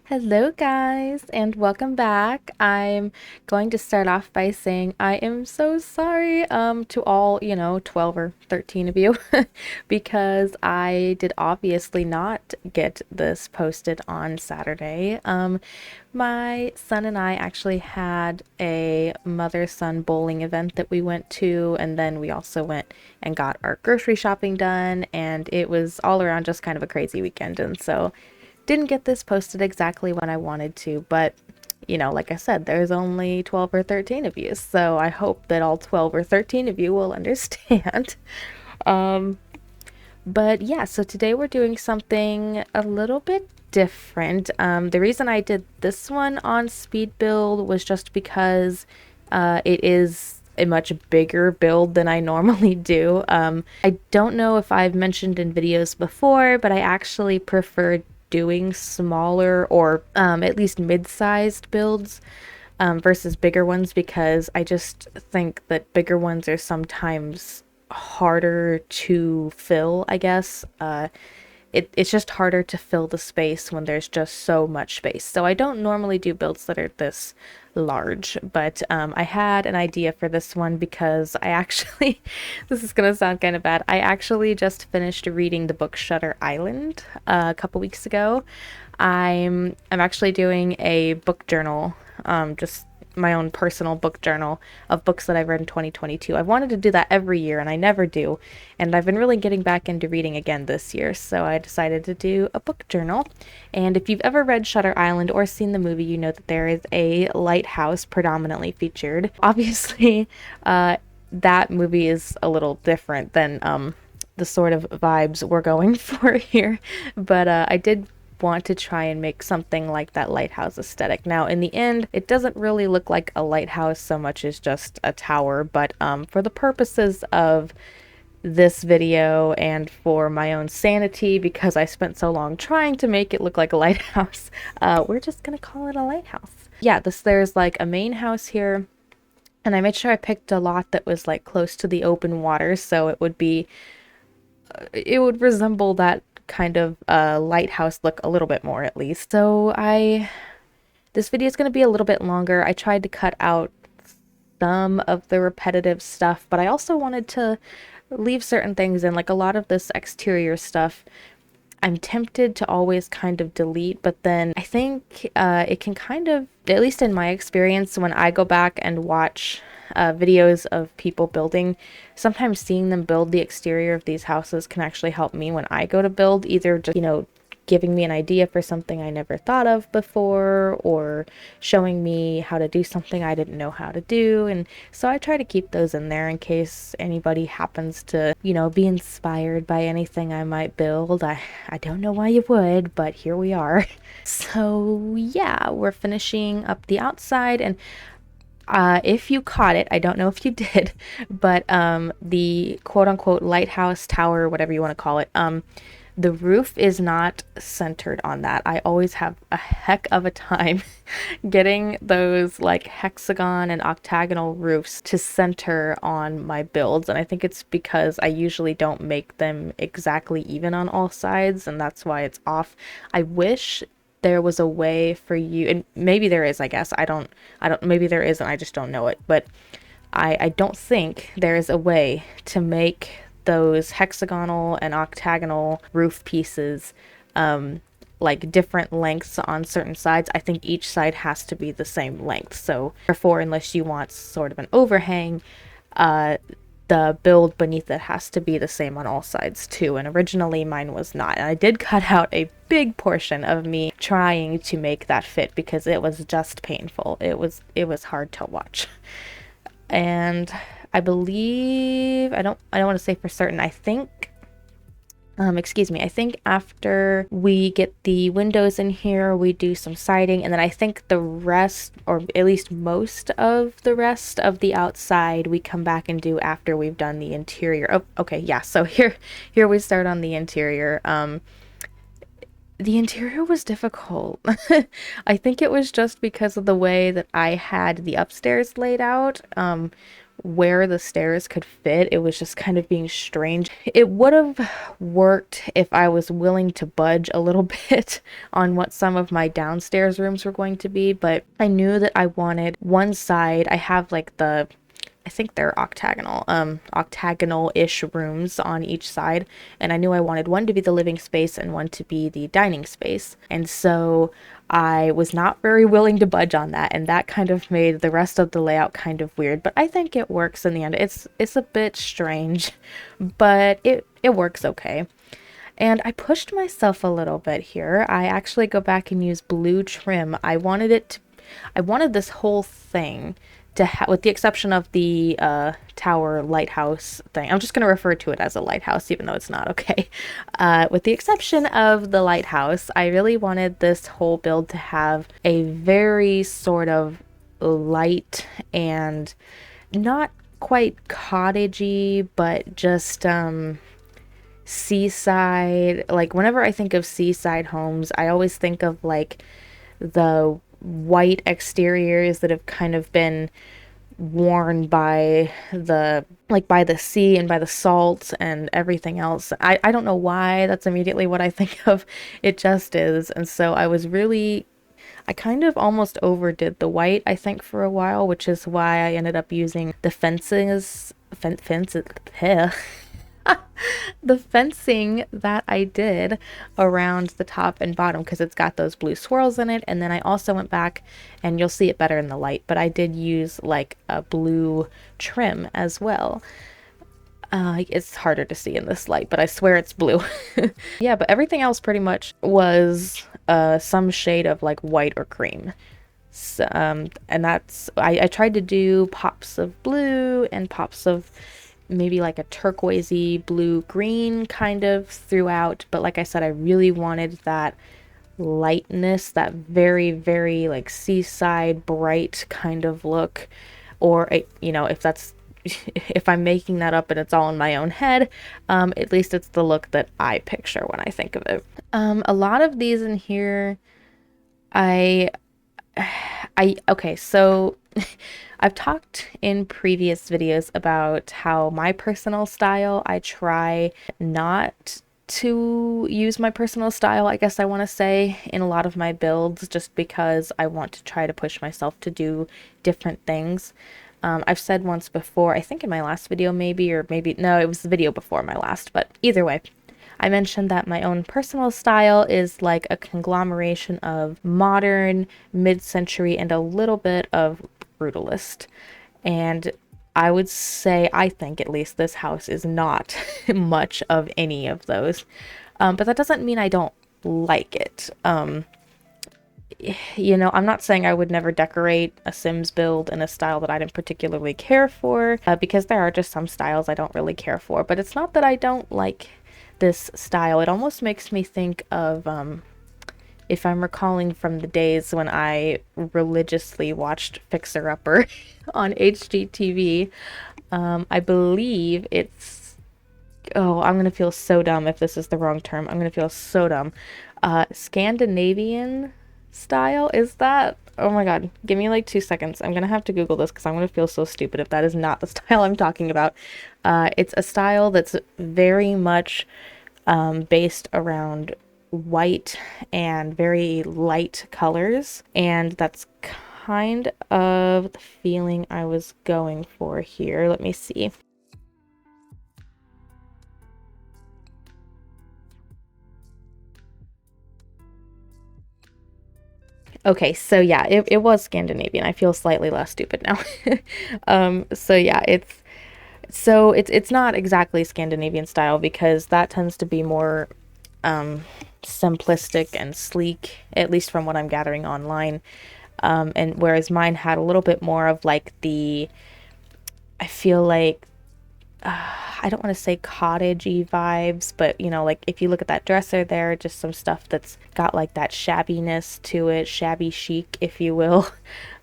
Hello, guys, and welcome back. I'm going to start off by saying I am so sorry to all, 12 or 13 of you because I did obviously not get this posted on Saturday. My son and I actually had a mother-son bowling event that we went to, and then we also went and got our grocery shopping done, and it was all around just kind of a crazy weekend. And so didn't get this posted exactly when I wanted to, but like I said, there's only 12 or 13 of you, so I hope that all 12 or 13 of you will understand. um, but yeah, so today we're doing something a little bit different. The reason I did this one on speed build was just because it is a much bigger build than I normally do. I don't know if I've mentioned in videos before, but I actually prefer doing smaller or at least mid-sized builds versus bigger ones because I just think that bigger ones are sometimes harder to fill, I guess. It's just harder to fill the space when there's just so much space. So I don't normally do builds that are this large, but I had an idea for this one because I actually, this is going to sound kind of bad, I actually just finished reading the book Shutter Island a couple weeks ago. I'm actually doing a book journal, just my own personal book journal of books that I've read in 2022. I've wanted to do that every year and I never do. And I've been really getting back into reading again this year, so I decided to do a book journal. And if you've ever read Shutter Island or seen the movie, you know that there is a lighthouse predominantly featured. Obviously, that movie is a little different than the sort of vibes we're going for here. But I did want to try and make something like that lighthouse aesthetic. Now, in the end, it doesn't really look like a lighthouse so much as just a tower, but for the purposes of this video and for my own sanity, because I spent so long trying to make it look like a lighthouse, we're just gonna call it a lighthouse. Yeah, there's like a main house here, and I made sure I picked a lot that was like close to the open water, so it would resemble that kind of lighthouse look a little bit more at least. This video is going to be a little bit longer. I tried to cut out some of the repetitive stuff, but I also wanted to leave certain things in, like a lot of this exterior stuff. I'm tempted to always kind of delete, but then I think it can kind of, at least in my experience, when I go back and watch videos of people building, sometimes seeing them build the exterior of these houses can actually help me when I go to build, either just, giving me an idea for something I never thought of before, or showing me how to do something I didn't know how to do. And so I try to keep those in there in case anybody happens to, be inspired by anything I might build. I don't know why you would, but here we are. So yeah, we're finishing up the outside, and if you caught it, I don't know if you did, but the quote unquote lighthouse tower, whatever you want to call it, the roof is not centered on that. I always have a heck of a time getting those like hexagon and octagonal roofs to center on my builds. And I think it's because I usually don't make them exactly even on all sides, and that's why it's off. I wish there was a way for you, and maybe there is, I guess. Maybe there is, and I just don't know it. But I don't think there is a way to make those hexagonal and octagonal roof pieces like different lengths on certain sides. I think each side has to be the same length. So therefore, unless you want sort of an overhang, the build beneath it has to be the same on all sides too. And originally mine was not. And I did cut out a big portion of me trying to make that fit because it was just painful. It was hard to watch. And I believe, I don't want to say for certain, I think I think after we get the windows in here, we do some siding, and then I think the rest, or at least most of the rest of the outside, we come back and do after we've done the interior. Oh, okay, yeah, so here we start on the interior. The interior was difficult. I think it was just because of the way that I had the upstairs laid out. where the stairs could fit. It was just kind of being strange. It would have worked if I was willing to budge a little bit on what some of my downstairs rooms were going to be, but I knew that I wanted one side. I have like I think they're octagonal-ish rooms on each side, and I knew I wanted one to be the living space and one to be the dining space. And so I was not very willing to budge on that, and that kind of made the rest of the layout kind of weird, but I think it works in the end. It's a bit strange, but it works okay. And I pushed myself a little bit here. I actually go back and use blue trim. I wanted this whole thing to with the exception of the tower lighthouse thing. I'm just going to refer to it as a lighthouse, even though it's not, okay. With the exception of the lighthouse, I really wanted this whole build to have a very sort of light and not quite cottagey, but just seaside. Like whenever I think of seaside homes, I always think of like the white exteriors that have kind of been worn by the sea and by the salt and everything else. I don't know why that's immediately what I think of. It just is. And so I kind of almost overdid the white, I think, for a while, which is why I ended up using the the fencing that I did around the top and bottom, because it's got those blue swirls in it. And then I also went back, and you'll see it better in the light, but I did use like a blue trim as well. It's harder to see in this light, but I swear it's blue. Yeah, but everything else pretty much was some shade of like white or cream. So, and that's, I tried to do pops of blue and pops of maybe like a turquoisey blue green kind of throughout, but like I said, I really wanted that lightness, that very, very like seaside bright kind of look. Or if that's if I'm making that up and it's all in my own head, at least it's the look that I picture when I think of it. A lot of these in here, okay, so I've talked in previous videos about how my personal style, I try not to use my personal style, I guess I want to say, in a lot of my builds, just because I want to try to push myself to do different things. I've said once before, I think in my last video maybe, or maybe, no, it was the video before my last, but either way, I mentioned that my own personal style is like a conglomeration of modern, mid-century, and a little bit of brutalist. And I would say, I think at least, this house is not much of any of those. But that doesn't mean I don't like it. I'm not saying I would never decorate a Sims build in a style that I didn't particularly care for, because there are just some styles I don't really care for. But it's not that I don't like this style. It almost makes me think of, if I'm recalling from the days when I religiously watched Fixer Upper on HGTV, I believe it's, oh, I'm gonna feel so dumb if this is the wrong term. I'm gonna feel so dumb. Scandinavian style, is that? Oh my god, give me like 2 seconds. I'm gonna have to Google this because I'm gonna feel so stupid if that is not the style I'm talking about. It's a style that's very much based around white and very light colors, and that's kind of the feeling I was going for here. Let me see. Okay, so yeah, it was Scandinavian. I feel slightly less stupid now. So yeah, it's not exactly Scandinavian style, because that tends to be more simplistic and sleek, at least from what I'm gathering online. And whereas mine had a little bit more of like I feel like, I don't want to say cottagey vibes, but like if you look at that dresser there, just some stuff that's got like that shabbiness to it, shabby chic, if you will.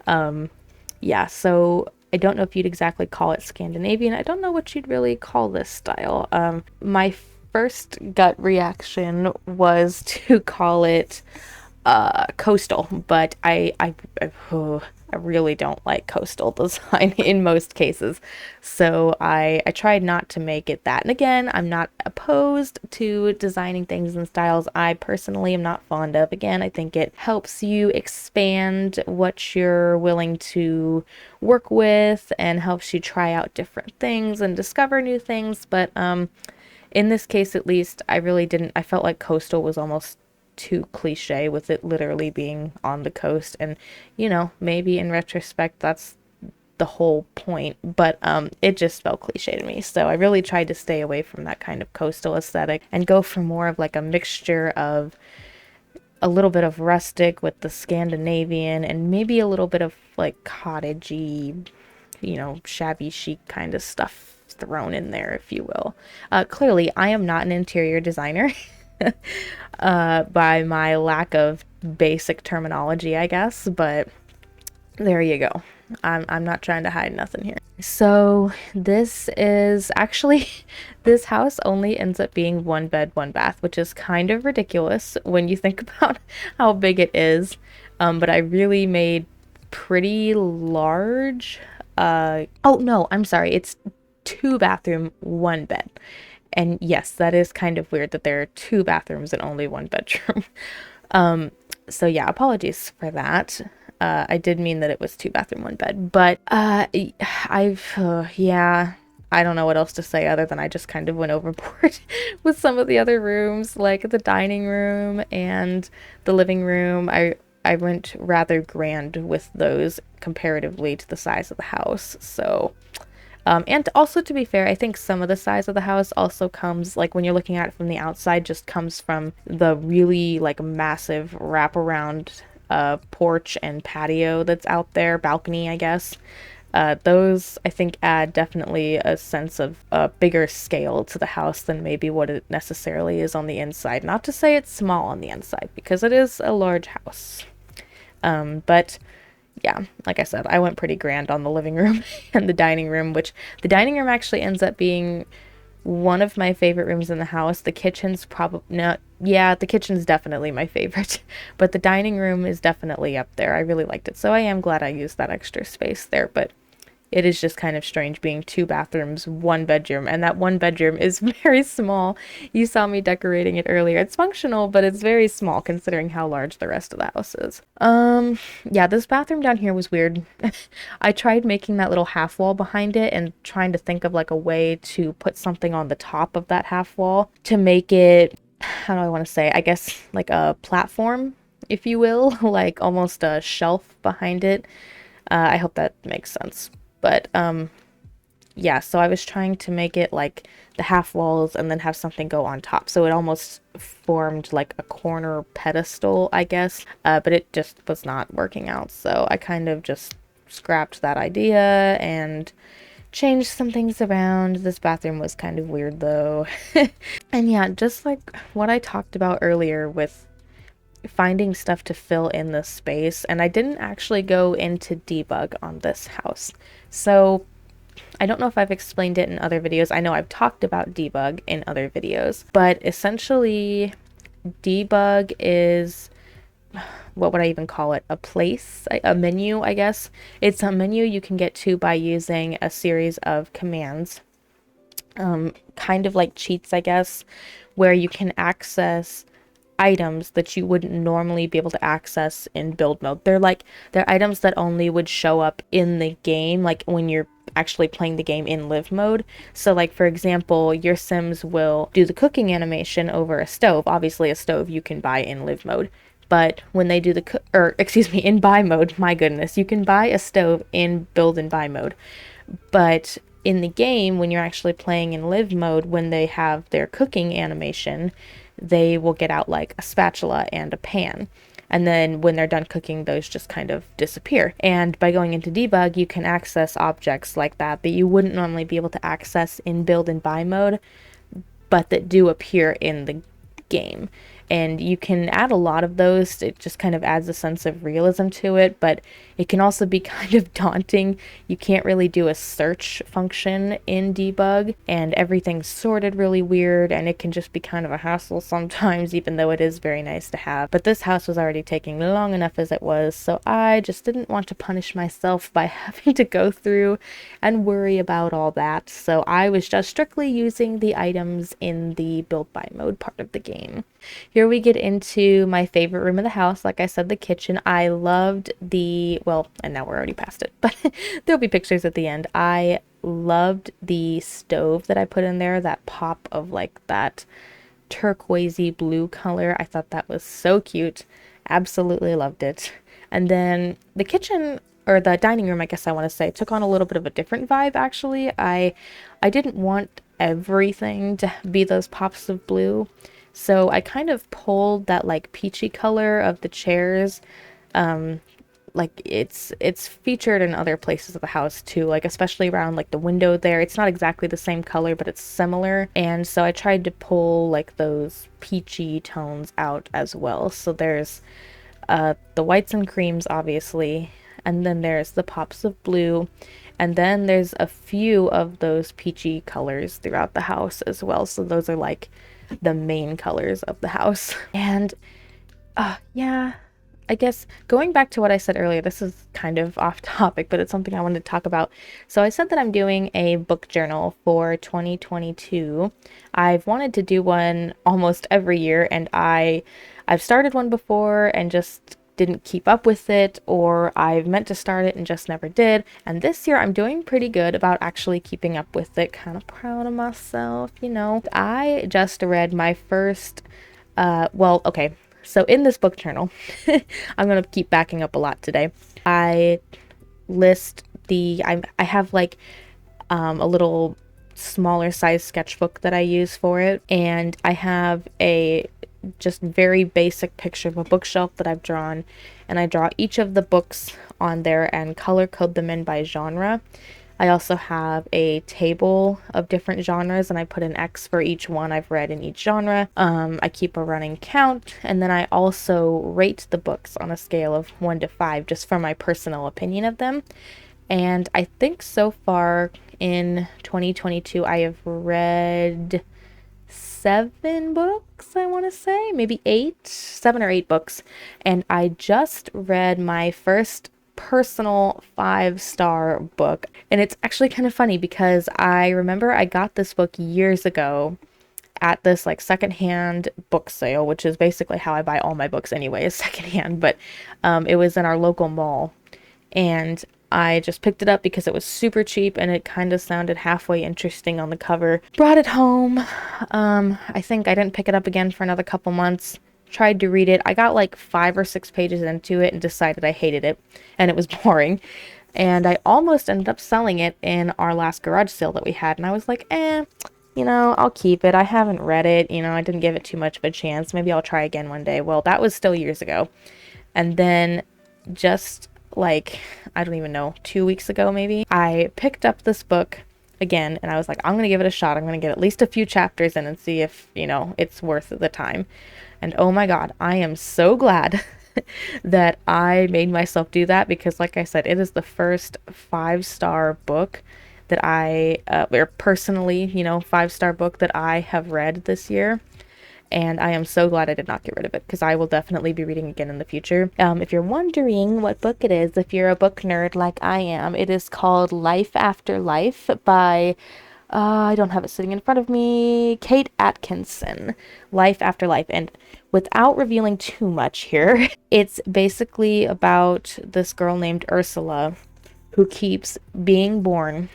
Yeah, so I don't know if you'd exactly call it Scandinavian. I don't know what you'd really call this style. My first gut reaction was to call it coastal, but I really don't like coastal design in most cases. So I tried not to make it that. And again, I'm not opposed to designing things in styles I personally am not fond of. Again, I think it helps you expand what you're willing to work with and helps you try out different things and discover new things. But in this case, at least, I really didn't. I felt like coastal was almost too cliche with it literally being on the coast. And, maybe in retrospect, that's the whole point. But it just felt cliche to me. So I really tried to stay away from that kind of coastal aesthetic and go for more of like a mixture of a little bit of rustic with the Scandinavian and maybe a little bit of like cottagey, shabby chic kind of stuff thrown in there, if you will. Clearly, I am not an interior designer by my lack of basic terminology, I guess, but there you go. I'm not trying to hide nothing here. So this is actually, this house only ends up being one bed, one bath, which is kind of ridiculous when you think about how big it is. But I really made pretty large. Oh no, I'm sorry. It's two bathroom, one bed. And yes, that is kind of weird that there are two bathrooms and only one bedroom. So yeah, apologies for that. I did mean that it was two bathroom, one bed, but yeah, I don't know what else to say other than I just kind of went overboard with some of the other rooms, like the dining room and the living room. I went rather grand with those comparatively to the size of the house. So and also, to be fair, I think some of the size of the house also comes, like when you're looking at it from the outside, just comes from the really like massive wraparound porch and patio that's out there, balcony, I guess. Those, I think, add definitely a sense of a bigger scale to the house than maybe what it necessarily is on the inside. Not to say it's small on the inside, because it is a large house. But yeah, like I said, I went pretty grand on the living room and the dining room, which the dining room actually ends up being one of my favorite rooms in the house. The kitchen's probably not, yeah, the kitchen's definitely my favorite, but the dining room is definitely up there. I really liked it. So I am glad I used that extra space there, but it is just kind of strange being two bathrooms, one bedroom, and that one bedroom is very small. You saw me decorating it earlier. It's functional, but it's very small considering how large the rest of the house is. Yeah, this bathroom down here was weird. I tried making that little half wall behind it and trying to think of like a way to put something on the top of that half wall to make it, how do I want to say, I guess like a platform, if you will, like almost a shelf behind it. I hope that makes sense. But yeah, so I was trying to make it like the half walls and then have something go on top. So it almost formed like a corner pedestal, I guess. But it just was not working out. So I kind of just scrapped that idea and changed some things around. This bathroom was kind of weird though. And yeah, just like what I talked about earlier with finding stuff to fill in the space, and I didn't actually go into debug on this house. So I don't know if I've explained it in other videos. I know I've talked about debug in other videos, but essentially debug is, what would I even call it? A menu, I guess. It's a menu you can get to by using a series of commands, kind of like cheats, I guess, where you can access items that you wouldn't normally be able to access in build mode. They're items that only would show up in the game, like when you're actually playing the game in live mode. So like, for example, your Sims will do the cooking animation over a stove. Obviously a stove you can buy in live mode, but when they do in buy mode, my goodness, you can buy a stove in build and buy mode. But in the game, when you're actually playing in live mode, when they have their cooking animation, they will get out like a spatula and a pan. And then when they're done cooking, those just kind of disappear. And by going into debug, you can access objects like that you wouldn't normally be able to access in build and buy mode, but that do appear in the game. And you can add a lot of those. It just kind of adds a sense of realism to it, but it can also be kind of daunting. You can't really do a search function in debug, and everything's sorted really weird, and it can just be kind of a hassle sometimes, even though it is very nice to have. But this house was already taking long enough as it was, so I just didn't want to punish myself by having to go through and worry about all that. So I was just strictly using the items in the build by mode part of the game. Here we get into my favorite room of the house. Like I said, the kitchen. I loved well, and now we're already past it, but there'll be pictures at the end. I loved the stove that I put in there, that pop of like that turquoisey blue color. I thought that was so cute. Absolutely loved it. And then the kitchen, or the dining room, I guess I want to say, took on a little bit of a different vibe actually. I didn't want everything to be those pops of blue. So I kind of pulled that like peachy color of the chairs. Like it's featured in other places of the house too, like especially around like the window there. It's not exactly the same color, but it's similar. And so I tried to pull like those peachy tones out as well. So there's the whites and creams, obviously, and then there's the pops of blue, and then there's a few of those peachy colors throughout the house as well. So those are like the main colors of the house. And yeah, I guess going back to what I said earlier, this is kind of off topic, but it's something I wanted to talk about. So I said that I'm doing a book journal for 2022. I've wanted to do one almost every year, and I've started one before and just didn't keep up with it, or I've meant to start it and just never did. And this year I'm doing pretty good about actually keeping up with it. Kind of proud of myself, you know. I just read my first, well, okay. So in this book journal, I'm going to keep backing up a lot today. I list I have like a little smaller size sketchbook that I use for it. And I have a just very basic picture of a bookshelf that I've drawn. And I draw each of the books on there and color code them in by genre. I also have a table of different genres, and I put an X for each one I've read in each genre. I keep a running count, and then I also rate the books on a scale of 1 to 5, just for my personal opinion of them. And I think so far in 2022, I have read 7 books, I want to say, maybe 7 or 8 books. And I just read my first personal 5-star book. And it's actually kind of funny because I remember I got this book years ago at this like secondhand book sale, which is basically how I buy all my books anyway, is secondhand. But it was in our local mall, and I just picked it up because it was super cheap and it kind of sounded halfway interesting on the cover. Brought it home. I think I didn't pick it up again for another couple months. Tried to read it. I got like 5 or 6 pages into it and decided I hated it and it was boring. And I almost ended up selling it in our last garage sale that we had. And I was like, you know, I'll keep it. I haven't read it. You know, I didn't give it too much of a chance. Maybe I'll try again one day. Well, that was still years ago. And then just like, I don't even know, 2 weeks ago maybe, I picked up this book again and I was like, I'm going to give it a shot. I'm going to get at least a few chapters in and see if, you know, it's worth the time. And oh my God, I am so glad that I made myself do that, because like I said, it is the first 5-star book that or personally, you know, 5-star book that I have read this year. And I am so glad I did not get rid of it, because I will definitely be reading again in the future. If you're wondering what book it is, if you're a book nerd like I am, it is called Life After Life by I don't have it sitting in front of me. Kate Atkinson, Life After Life. And without revealing too much here, it's basically about this girl named Ursula who keeps being born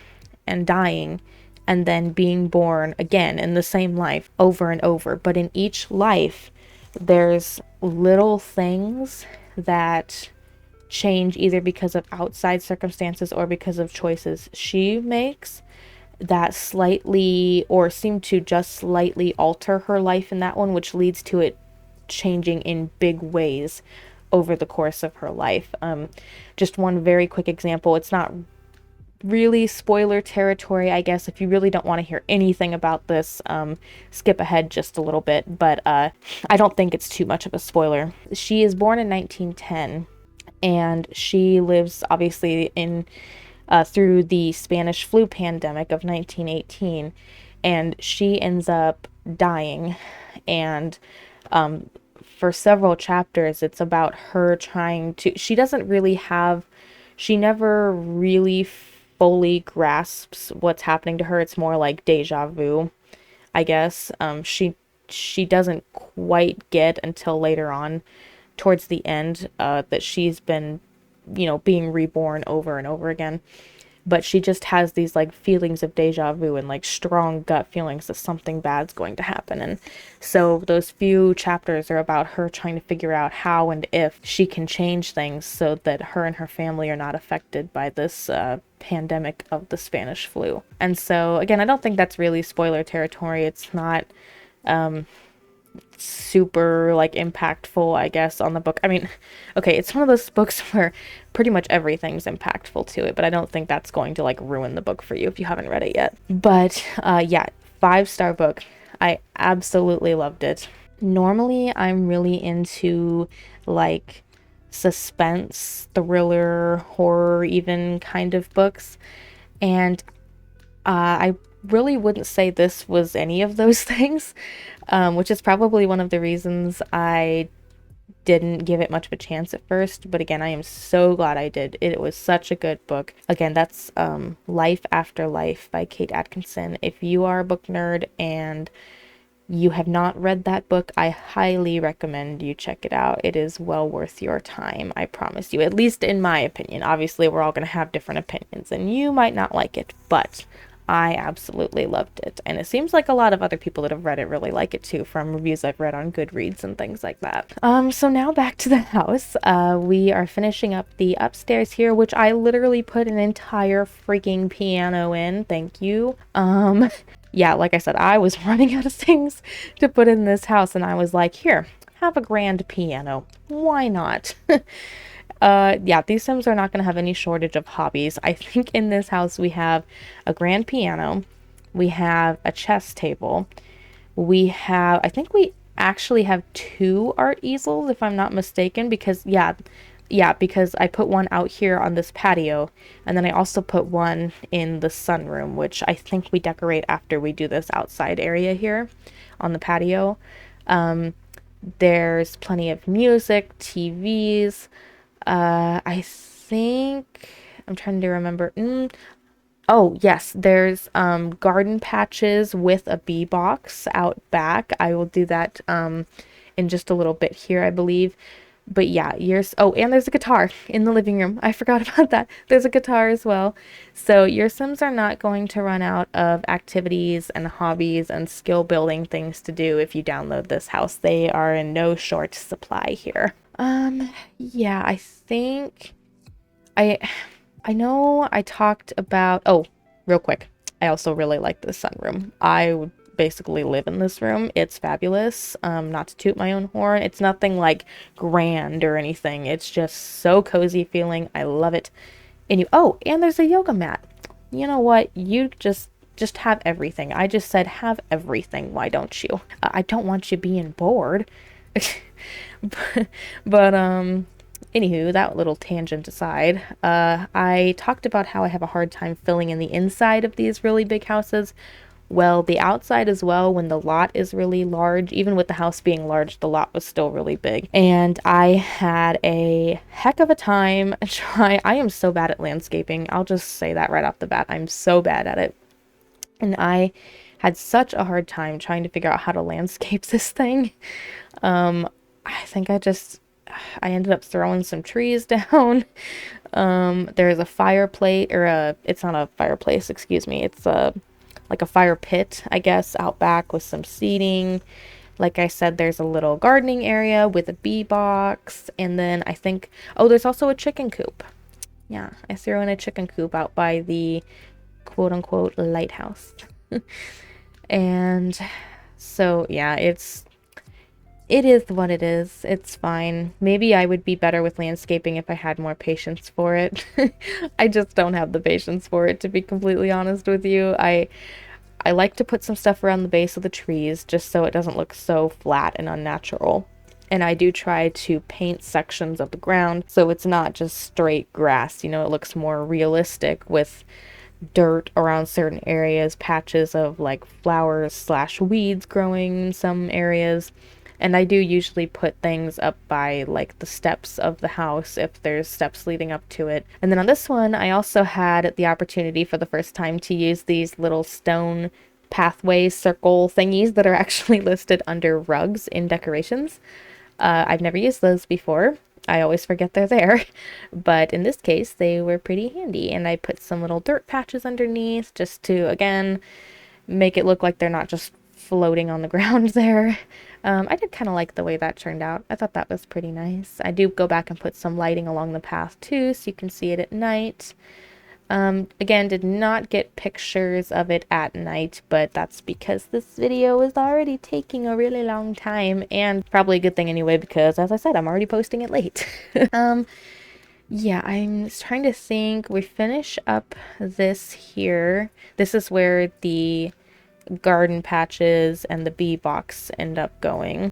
and dying and then being born again in the same life over and over. But in each life, there's little things that change either because of outside circumstances or because of choices she makes that slightly, or seem to just slightly alter her life in that one, which leads to it changing in big ways over the course of her life. Just one very quick example. It's not really spoiler territory, I guess. If you really don't want to hear anything about this, skip ahead just a little bit, but I don't think it's too much of a spoiler. She is born in 1910, and she lives obviously in through the Spanish flu pandemic of 1918, and she ends up dying. And for several chapters, it's about her trying to. She never really fully grasps what's happening to her. It's more like deja vu, I guess. She doesn't quite get until later on, towards the end, that she's been, being reborn over and over again. But she just has these like feelings of deja vu and like strong gut feelings that something bad's going to happen. And so those few chapters are about her trying to figure out how and if she can change things so that her and her family are not affected by this pandemic of the Spanish flu. And so again, I don't think that's really spoiler territory. It's not super like impactful, I guess, on the book. I mean, okay, it's one of those books where pretty much everything's impactful to it, but I don't think that's going to like ruin the book for you if you haven't read it yet. But yeah, 5-star book. I absolutely loved it. Normally, I'm really into like suspense, thriller, horror, even kind of books, and I really wouldn't say this was any of those things, which is probably one of the reasons I didn't give it much of a chance at first. But again, I am so glad I did. It was such a good book. Again, that's Life After Life by Kate Atkinson. If you are a book nerd and you have not read that book, I highly recommend you check it out. It is well worth your time, I promise you. At least in my opinion. Obviously, we're all going to have different opinions, and you might not like it, but I absolutely loved it. And it seems like a lot of other people that have read it really like it too, from reviews I've read on Goodreads and things like that. So now back to the house. We are finishing up the upstairs here, which I literally put an entire freaking piano in. Thank you. Yeah, like I said, I was running out of things to put in this house, and I was like, here, have a grand piano. Why not? Yeah, these Sims are not going to have any shortage of hobbies. I think in this house we have a grand piano, we have a chess table, I think we actually have 2 art easels, if I'm not mistaken, because because I put one out here on this patio, and then I also put one in the sunroom, which I think we decorate after we do this outside area here on the patio. There's plenty of music, TVs. I think I'm trying to remember. Oh, yes, there's garden patches with a bee box out back. I will do that in just a little bit here, I believe. But yeah, and there's a guitar in the living room. I forgot about that. There's a guitar as well. So your Sims are not going to run out of activities and hobbies and skill building things to do if you download this house. They are in no short supply here. Yeah, I think I I know I talked about, oh, real quick. I also really like this sunroom. I would basically live in this room. It's fabulous. Not to toot my own horn. It's nothing like grand or anything. It's just so cozy feeling. I love it. And there's a yoga mat. You know what? You just have everything. I just said have everything. Why don't you? I don't want you being bored. but anywho, that little tangent aside, I talked about how I have a hard time filling in the inside of these really big houses. Well, the outside as well, when the lot is really large. Even with the house being large, the lot was still really big. And I had a heck of a time I am so bad at landscaping. I'll just say that right off the bat. I'm so bad at it. And I had such a hard time trying to figure out how to landscape this thing. I think I ended up throwing some trees down. There's a fireplace, it's not a fireplace, excuse me. It's like a fire pit, I guess, out back with some seating. Like I said, there's a little gardening area with a bee box. And then there's also a chicken coop. Yeah, I threw in a chicken coop out by the quote unquote lighthouse. And so, yeah, It is what it is. It's fine. Maybe I would be better with landscaping if I had more patience for it. I just don't have the patience for it, to be completely honest with you. I like to put some stuff around the base of the trees just so it doesn't look so flat and unnatural. And I do try to paint sections of the ground so it's not just straight grass. You know, it looks more realistic with dirt around certain areas, patches of like flowers slash weeds growing in some areas. And I do usually put things up by like the steps of the house if there's steps leading up to it. And then on this one, I also had the opportunity for the first time to use these little stone pathway circle thingies that are actually listed under rugs in decorations. I've never used those before. I always forget they're there. But in this case, they were pretty handy. And I put some little dirt patches underneath just to, again, make it look like they're not just floating on the ground there. I did kind of like the way that turned out. I thought that was pretty nice. I do go back and put some lighting along the path too, so you can see it at night. Again, did not get pictures of it at night, but that's because this video is already taking a really long time, and probably a good thing anyway, because as I said, I'm already posting it late. Yeah, I'm trying to think. We finish up this here. This is where the garden patches and the bee box end up going.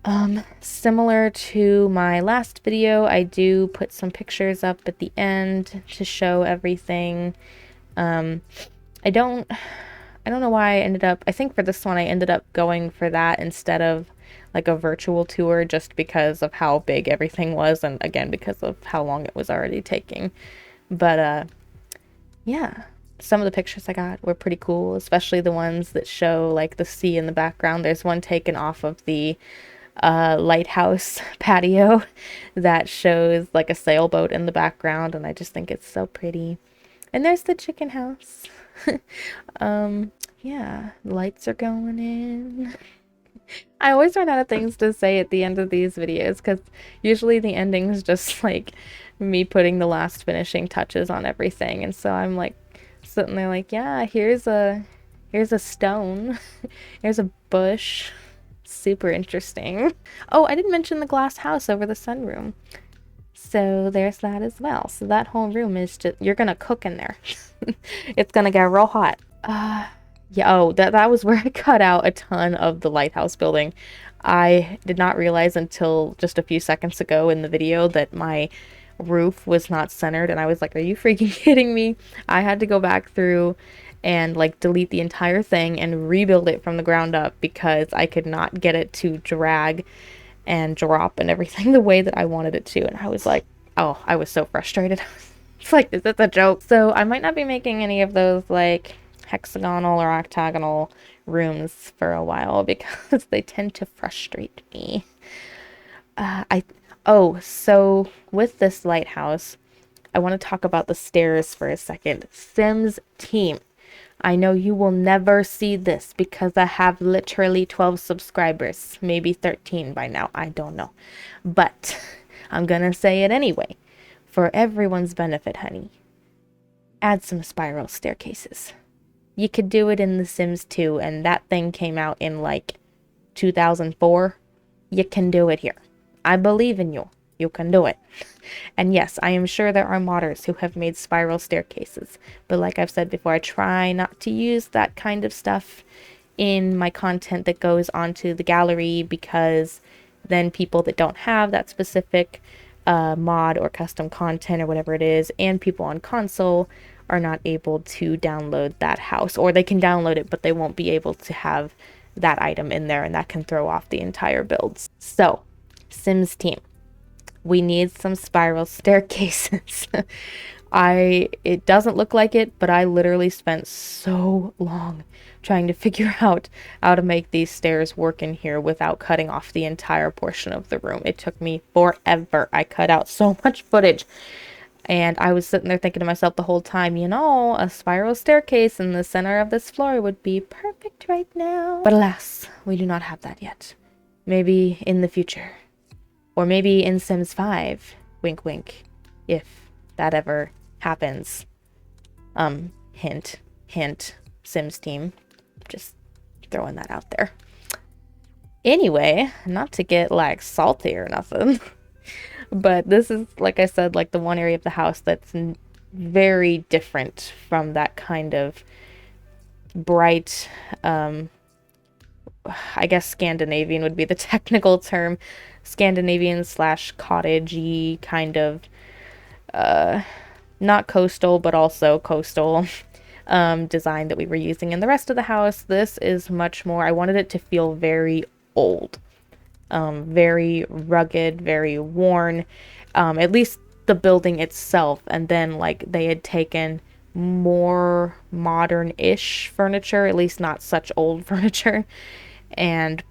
Similar to my last video, I do put some pictures up at the end to show everything. I don't know why I ended up, I think for this one I ended up going for that instead of like a virtual tour, just because of how big everything was, and again because of how long it was already taking. But yeah, some of the pictures I got were pretty cool, especially the ones that show like the sea in the background. There's one taken off of the lighthouse patio that shows like a sailboat in the background, and I just think it's so pretty. And there's the chicken house. Yeah, lights are going in. I always run out of things to say at the end of these videos because usually the ending is just like me putting the last finishing touches on everything. And so I'm like sitting there like, yeah, here's a stone. Here's a bush. Super interesting. Oh, I didn't mention the glass house over the sunroom. So there's that as well. So that whole room is just, you're gonna cook in there. It's gonna get real hot. Yeah, oh, that was where I cut out a ton of the lighthouse building. I did not realize until just a few seconds ago in the video that my roof was not centered, and I was like, are you freaking kidding me? I had to go back through and like delete the entire thing and rebuild it from the ground up because I could not get it to drag and drop and everything the way that I wanted it to. And I was like, oh, I was so frustrated. It's like, is this a joke? So I might not be making any of those like hexagonal or octagonal rooms for a while because they tend to frustrate me. So with this lighthouse, I want to talk about the stairs for a second. Sims team, I know you will never see this because I have literally 12 subscribers, maybe 13 by now, I don't know. But I'm gonna say it anyway. For everyone's benefit, honey, add some spiral staircases. You could do it in The Sims 2, and that thing came out in like 2004. You can do it here. I believe in you. You can do it. And yes, I am sure there are modders who have made spiral staircases, but like I've said before, I try not to use that kind of stuff in my content that goes onto the gallery, because then people that don't have that specific mod or custom content or whatever it is, and people on console are not able to download that house, or they can download it but they won't be able to have that item in there, and that can throw off the entire builds. So Sims team, we need some spiral staircases. It doesn't look like it, but I literally spent so long trying to figure out how to make these stairs work in here without cutting off the entire portion of the room. It took me forever. I cut out so much footage, and I was sitting there thinking to myself the whole time, you know, a spiral staircase in the center of this floor would be perfect right now. But alas, we do not have that yet. Maybe in the future. Or maybe in Sims 5, wink wink, if that ever happens. Hint, hint, Sims team. Just throwing that out there. Anyway, not to get like salty or nothing, but this is, like I said, like the one area of the house that's very different from that kind of bright, I guess Scandinavian would be the technical term, Scandinavian slash cottagey kind of, not coastal, but also coastal design that we were using in the rest of the house. This is much more, I wanted it to feel very old, very rugged, very worn, at least the building itself. And then, like, they had taken more modern-ish furniture, at least not such old furniture, and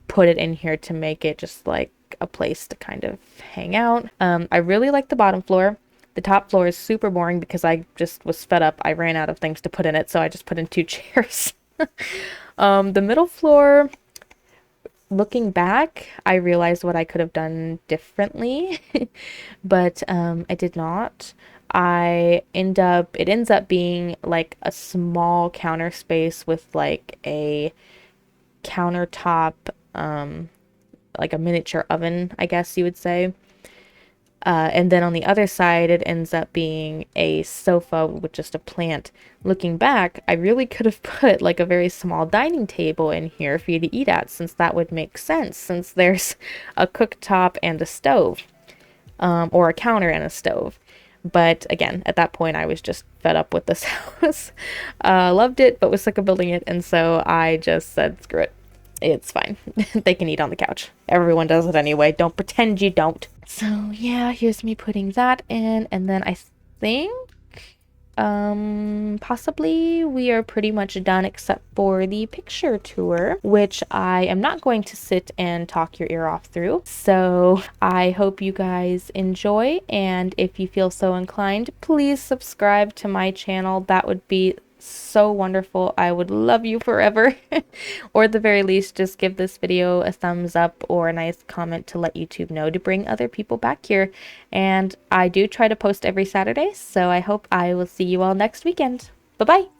put it in here to make it just like a place to kind of hang out. I really like the bottom floor. The top floor is super boring because I just was fed up. I ran out of things to put in it, so I just put in 2 chairs. The middle floor, looking back, I realized what I could have done differently, but I did not. It ends up being like a small counter space with like a countertop, like a miniature oven, I guess you would say. And then on the other side, it ends up being a sofa with just a plant. Looking back, I really could have put like a very small dining table in here for you to eat at, since that would make sense, since there's a cooktop and a stove, or a counter and a stove. But again, at that point, I was just fed up with this house. Loved it, but was sick of building it, and so I just said, screw it. It's fine. They can eat on the couch. Everyone does it anyway. Don't pretend you don't. So yeah, here's me putting that in, and then I think possibly we are pretty much done except for the picture tour, which I am not going to sit and talk your ear off through. So I hope you guys enjoy, and if you feel so inclined, please subscribe to my channel. That would be so wonderful. I would love you forever. Or at the very least, just give this video a thumbs up or a nice comment to let YouTube know to bring other people back here. And I do try to post every Saturday, so I hope I will see you all next weekend. Bye bye.